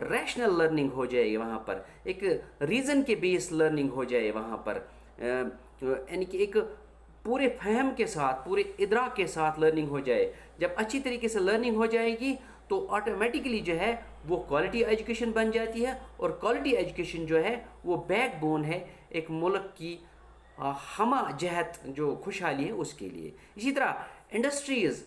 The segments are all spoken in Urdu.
ریشنل لرننگ ہو جائے وہاں پر، ایک ریزن کے بیس لرننگ ہو جائے وہاں پر، یعنی کہ ایک پورے فہم کے ساتھ، پورے ادراک کے ساتھ لرننگ ہو جائے. جب اچھی طریقے سے لرننگ ہو جائے گی تو آٹومیٹکلی جو ہے وہ کوالٹی ایجوکیشن بن جاتی ہے، اور کوالٹی ایجوکیشن جو ہے وہ بیک بون ہے ایک ملک کی ہمہ جہت جو خوشحالی ہے اس کے لیے. اسی طرح انڈسٹریز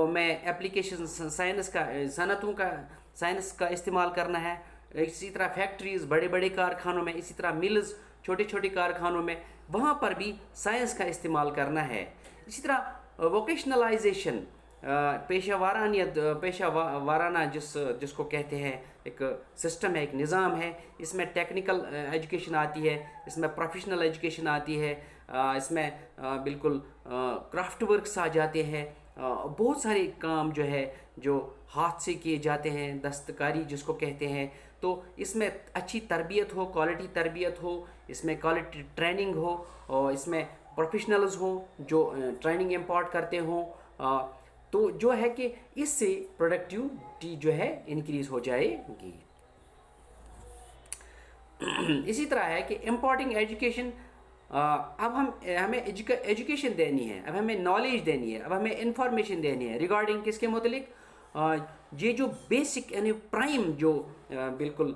میں اپلیکیشن سائنس کا، صنعتوں کا سائنس کا استعمال کرنا ہے. اسی طرح فیکٹریز بڑے بڑے کارخانوں میں، اسی طرح ملز چھوٹے چھوٹے کارخانوں میں، وہاں پر بھی سائنس کا استعمال کرنا ہے. اسی طرح ووکیشنلائزیشن، پیشہ وارانہ جس کو کہتے ہیں، ایک سسٹم ہے، ایک نظام ہے. اس میں ٹیکنیکل ایجوکیشن آتی ہے، اس میں پروفیشنل ایجوکیشن آتی ہے، اس میں بالکل کرافٹ ورکس آ جاتے ہیں. بہت سارے کام جو ہے جو ہاتھ سے کیے جاتے ہیں، دستکاری جس کو کہتے ہیں. تو اس میں اچھی تربیت ہو، کوالٹی تربیت ہو، اس میں کوالٹی ٹریننگ ہو، اور اس میں پروفیشنلز ہوں جو ٹریننگ امپارٹ کرتے ہوں. تو جو ہے کہ اس سے پروڈکٹیوٹی جو ہے انکریز ہو جائے گی. اسی طرح ہے کہ امپارٹنگ ایجوکیشن، اب ہمیں ایجوکیشن دینی ہے، اب ہمیں نالج دینی ہے، اب ہمیں انفارمیشن دینی ہے ریگارڈنگ کس کے متعلق، یہ جو بیسک یعنی پرائم جو بالکل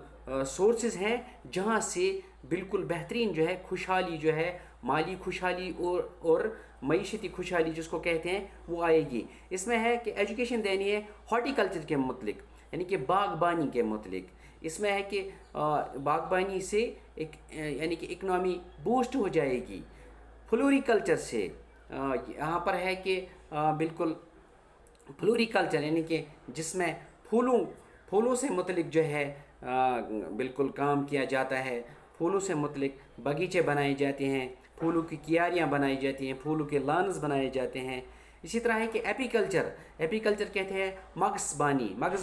سورسز ہیں جہاں سے بالکل بہترین جو ہے خوشحالی جو ہے، مالی خوشحالی اور معیشتی خوشحالی جس کو کہتے ہیں وہ آئے گی. اس میں ہے کہ ایجوکیشن دینی ہے ہارٹی کلچر کے متعلق، یعنی کہ باغبانی کے متعلق. اس میں ہے کہ باغبانی سے ایک یعنی کہ اکنامی بوسٹ ہو جائے گی. فلوری کلچر سے یہاں پر ہے کہ بالکل فلوری کلچر یعنی کہ جس میں پھولوں سے متعلق جو ہے بالکل کام کیا جاتا ہے، پھولوں سے متعلق باغیچے بنائے جاتے ہیں، پھولوں کی کیاریاں بنائی جاتی ہیں، پھولوں کے لانز بنائے جاتے ہیں. اسی طرح ہے کہ ایپی کلچر کہتے ہیں مغز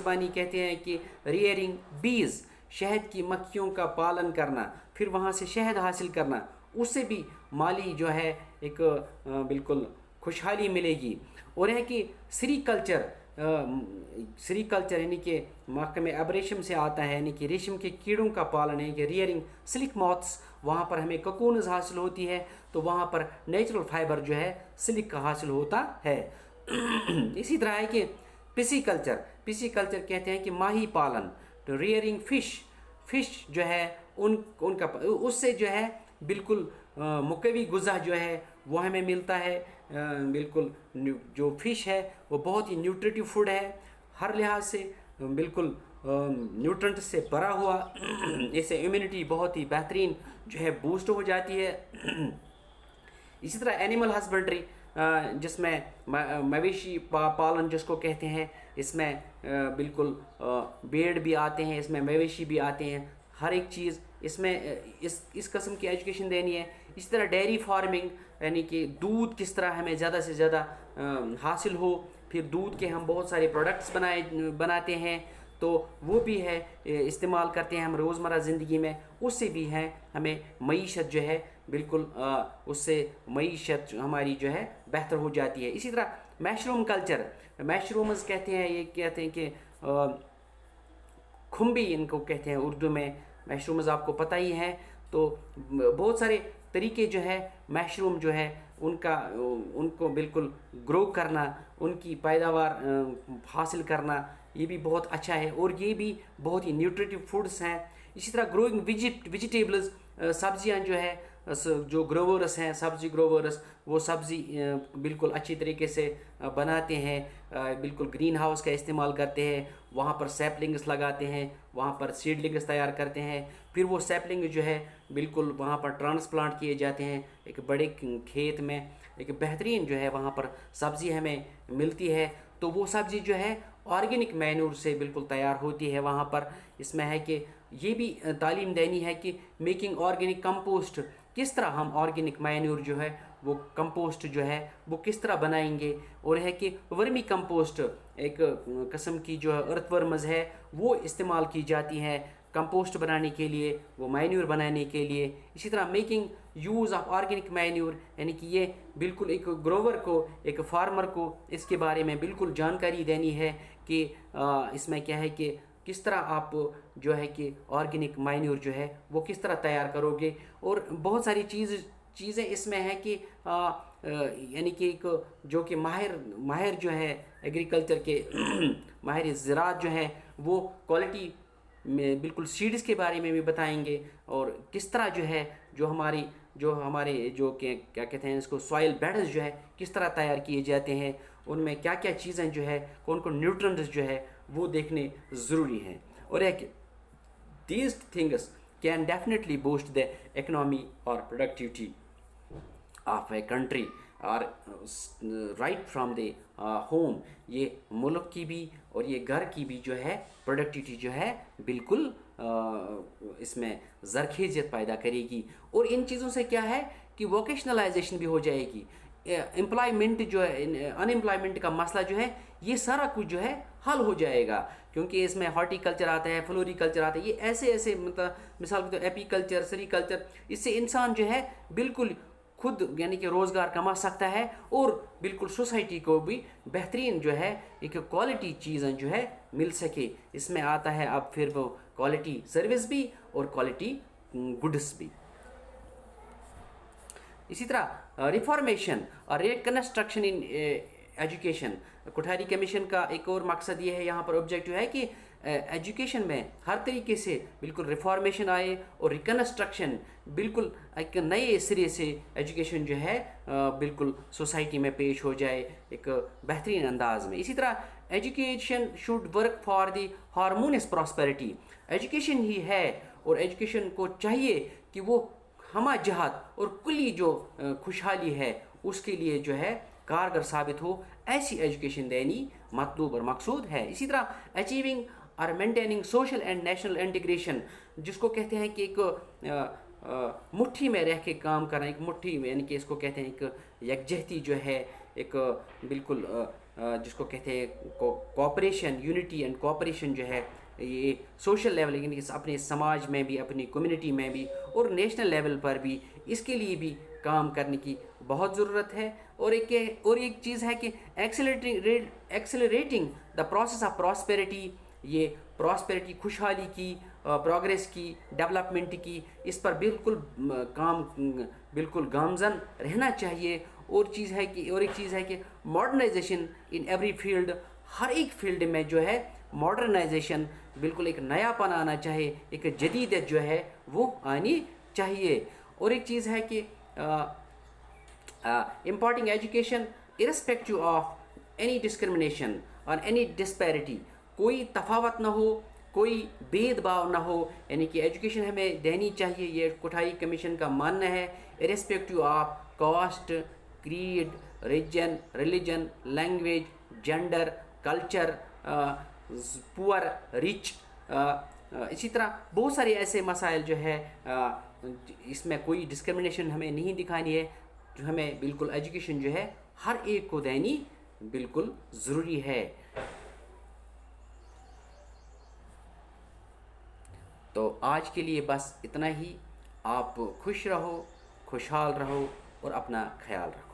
بانی کہتے ہیں کہ ریئرنگ بیز، شہد کی مکھیوں کا پالن کرنا، پھر وہاں سے شہد حاصل کرنا، اس سے بھی مالی جو ہے ایک بالکل خوشحالی ملے گی. اور ہے کہ سری کلچر یعنی کہ محکمہ ابریشم سے آتا ہے، یعنی کہ ریشم کے کیڑوں کا پالن ہے کہ ریئرنگ سلک ماتھس، وہاں پر ہمیں ککونز حاصل ہوتی ہے تو وہاں پر نیچرل فائبر جو ہے سلک کا حاصل ہوتا ہے. اسی طرح ہے کہ پسی کلچر کہتے ہیں کہ ماہی پالن، تو ریئرنگ فش جو ہے ان کا اس سے جو ہے بالکل مقوی غذا جو ہے وہ ہمیں ملتا ہے. بالکل جو فش ہے وہ بہت ہی نیوٹریٹو فوڈ ہے، ہر لحاظ سے بالکل نیوٹرنٹ سے بھرا ہوا. اس سے امیونٹی بہت ہی بہترین جو ہے بوسٹ ہو جاتی ہے. اسی طرح اینیمل ہسبنڈری جس میں مویشی پالن جس کو کہتے ہیں، اس میں بالکل بھیڑ بھی آتے ہیں، اس میں مویشی بھی آتے ہیں، ہر ایک چیز اس میں اس قسم کی ایجوکیشن دینی ہے. اسی طرح ڈیری فارمنگ یعنی کہ دودھ کس طرح ہمیں زیادہ سے زیادہ حاصل ہو، پھر دودھ کے ہم بہت سارے پروڈکٹس بناتے ہیں تو وہ بھی ہے استعمال کرتے ہیں ہم روزمرہ زندگی میں. اس سے بھی ہے ہمیں معیشت جو ہے بالکل اس سے معیشت ہماری جو ہے بہتر ہو جاتی ہے. اسی طرح میشرومز کہتے ہیں، یہ کہتے ہیں کہ کھمبی ان کو کہتے ہیں اردو میں. میشرومز آپ کو پتہ ہی ہے. تو بہت سارے طریقے جو ہے میشروم جو ہے ان کو بالکل گرو کرنا، ان کی پیداوار حاصل کرنا، یہ بھی بہت اچھا ہے اور یہ بھی بہت ہی نیوٹریٹو فوڈس ہیں. اسی طرح گروئنگ ویجیٹیبلز، سبزیاں جو ہے جو گروورس ہیں، سبزی گروورس، وہ سبزی بالکل اچھی طریقے سے بناتے ہیں، بالکل گرین ہاؤس کا استعمال کرتے ہیں، وہاں پر سیپلنگس لگاتے ہیں، وہاں پر سیڈلنگس تیار کرتے ہیں، پھر وہ سیپلنگ جو ہے بالکل وہاں پر ٹرانسپلانٹ کیے جاتے ہیں ایک بڑے کھیت میں. ایک بہترین جو ہے وہاں پر سبزی ہمیں ملتی ہے. تو وہ سبزی جو ہے آرگینک مینور سے بالکل تیار ہوتی ہے وہاں پر. اس میں ہے کہ یہ بھی تعلیم دینی ہے کہ میکنگ آرگینک کمپوسٹ، کس طرح ہم آرگینک مینور جو ہے وہ کمپوسٹ جو ہے وہ کس طرح بنائیں گے. اور ہے کہ ورمی کمپوسٹ ایک قسم کی جو ارتھ ورمز ہے وہ استعمال کی جاتی ہیں کمپوسٹ بنانے کے لیے، وہ مینور بنانے کے لیے. اسی طرح making use of organic manure, یعنی کہ یہ بالکل ایک گروور کو، ایک فارمر کو اس کے بارے میں بالکل جانکاری دینی ہے کہ اس میں کیا ہے کہ کس طرح آپ جو ہے کہ آرگینک مائنیور جو ہے وہ کس طرح تیار کرو گے، اور بہت ساری چیزیں اس میں ہیں کہ یعنی کہ ایک جو کہ ماہر جو ہے ایگریکلچر کے ماہر زراعت جو ہیں وہ کوالٹی میں بالکل سیڈز کے بارے میں بھی بتائیں گے، اور کس طرح جو ہمارے جو کہ کیا کہتے ہیں اس کو سوائل بیڈز جو ہے کس طرح تیار کیے جاتے ہیں، ان میں کیا کیا چیزیں جو ہے کون کون نیوٹرنٹس جو ہے وہ دیکھنے ضروری ہیں، اور ایک these things can definitely boost the economy اور پروڈکٹیوٹی آف اے کنٹری اور رائٹ فرام دے ہوم. یہ ملک کی بھی اور یہ گھر کی بھی جو ہے پروڈکٹیوٹی جو ہے بالکل اس میں زرخیزیت پیدا کرے گی. اور ان چیزوں سے کیا ہے کہ ووکیشنلائزیشن بھی ہو جائے گی، امپلائمنٹ جو ہے ان امپلائمنٹ کا مسئلہ جو ہے یہ سارا کچھ جو ہے حل ہو جائے گا، کیونکہ اس میں ہارٹی کلچر آتا ہے، فلوری کلچر آتا ہے، یہ ایسے مطلب مثال کے طور ایپی کلچر، سری کلچر، اس سے انسان جو ہے بالکل خود یعنی کہ روزگار کما سکتا ہے، اور بالکل سوسائٹی کو بھی بہترین جو ہے ایک کوالٹی چیزیں جو ہے مل سکے. اس میں آتا ہے اب پھر وہ کوالٹی سروس بھی اور کوالٹی گڈس بھی. اسی طرح ریفارمیشن اور ریکنسٹرکشن ان ایجوکیشن، کوٹھاری کمیشن کا ایک اور مقصد یہ ہے، یہاں پر آبجیکٹو ہے کہ ایجوکیشن میں ہر طریقے سے بالکل ریفارمیشن آئے اور ریکنسٹرکشن بالکل ایک نئے سرے سے ایجوکیشن جو ہے بالکل سوسائٹی میں پیش ہو جائے ایک بہترین انداز میں. اسی طرح education should work for the harmonious prosperity. Education ہی ہے اور ایجوکیشن کو چاہیے کہ وہ ہمہ جہت اور کلی جو خوشحالی ہے اس کے لیے جو ہے کارگر ثابت ہو، ایسی ایجوکیشن دینی مطلوب اور مقصود ہے. اسی طرح اچیونگ اور maintaining social and national integration, جس کو کہتے ہیں کہ ایک مٹھی میں رہ کے کام کرنا، ایک مٹھی میں یعنی کہ اس کو کہتے ہیں ایک یکجہتی جو ہے، ایک بالکل جس کو کہتے ہیں کوآپریشن، یونٹی اینڈ کوآپریشن جو ہے یہ سوشل لیول یعنی کہ اپنے سماج میں بھی، اپنی کمیونٹی میں بھی اور نیشنل لیول پر بھی اس کے لیے بھی کام کرنے کی بہت ضرورت ہے. اور ایک چیز ہے کہ accelerating the process of prosperity. یہ پراسپیرٹی خوشحالی کی، پروگریس کی، ڈیولپمنٹ کی، اس پر بالکل گامزن رہنا چاہیے. اور ایک چیز ہے کہ ماڈرنائزیشن ان ایوری فیلڈ، ہر ایک فیلڈ میں جو ہے ماڈرنائزیشن بالکل ایک نیا پن آنا چاہیے، ایک جدیدیت جو ہے وہ آنی چاہیے. اور ایک چیز ہے کہ imparting education irrespective of any discrimination اور اینی ڈسپیرٹی، کوئی تفاوت نہ ہو، کوئی بید باؤ نہ ہو، یعنی کہ ایجوکیشن ہمیں دینی چاہیے، یہ کوٹھاری کمیشن کا ماننا ہے، irrespective of caste, creed, religion, language, gender, culture, poor, rich. اسی طرح بہت سارے ایسے مسائل جو ہے اس میں کوئی ڈسکرمنیشن ہمیں نہیں دکھانی ہے، جو ہمیں بالکل ایجوکیشن جو ہے ہر ایک کو دینی بالکل ضروری ہے. تو آج کے لیے بس اتنا ہی. آپ خوش رہو، خوشحال رہو اور اپنا خیال رکھو.